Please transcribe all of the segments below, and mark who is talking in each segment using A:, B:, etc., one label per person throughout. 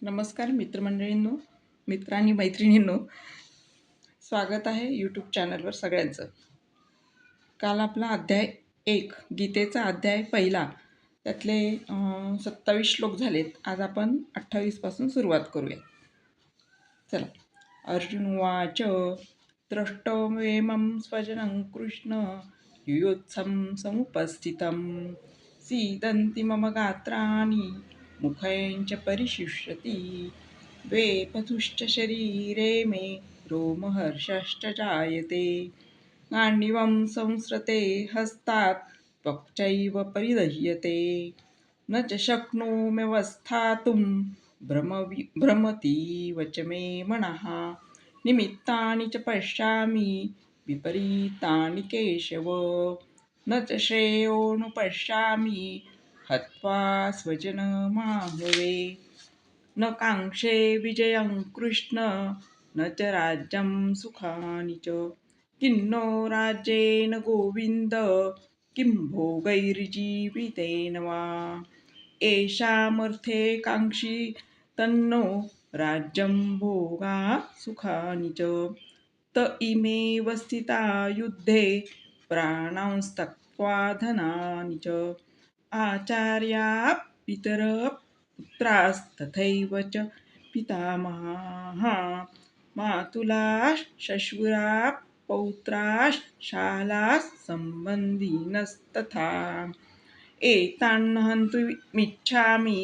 A: नमस्कार मित्रमंडळींनो, मित्र आणि मैत्रिणींनो, स्वागत आहे यूट्यूब चॅनलवर सगळ्यांचं. काल आपला अध्याय 1 गीतेचा अध्याय पहिला त्यातले 27 श्लोक झालेत. आज आपण 28 पासून सुरुवात करूया. चला. अर्जुन उवाच द्रष्टव्येमं स्वजनं कृष्ण युयोत्सं समुपस्थितं सीदन्ति मम गात्राणि मुखैश्च परिशुष्यति वेपथुश्च शरीरे मे रोमहर्षश्च जायते गाण्डीवं संसृते हस्तात् त्वक्चैव परिदह्यते न च शक्नोम्यवस्थातुं भ्रमतीव च मे मनः निमित्तानि च पश्यामि विपरीतानि केशव न च श्रेयोनुपश्यामि हत्वा स्वजनमाहवे न काङ्क्षे विजयं कृष्ण न च राज्यं सुखानि च किन्नो राज्येन गोविन्द किं भोगैर्जीवितेन वा येषामर्थे काङ्क्षी तन्नो राज्यं भोगा सुखानि च त इमेव स्थिता युद्धे प्राणांस्तक्त्वा धनानि च आचार्या पितरः पुत्रास्तथैव च पितामहाः मातुलाः श्वशुराः पौत्राः शालाः सम्बन्धिनस्तथा एतान् हन्तुमिच्छामि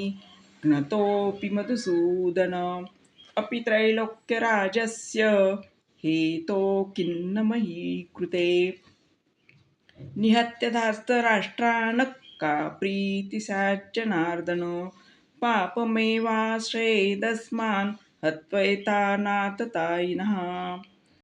A: ज्ञतोऽपि मधुसूदन अपि त्रैलोक्यराजस्य हेतो किन्न मयि कृते निहत्य धार्तराष्ट्रान् का प्रीतिसाज्जनार्दन पापमेवाश्रयेदस्मान् हत्वैतानाततायिनः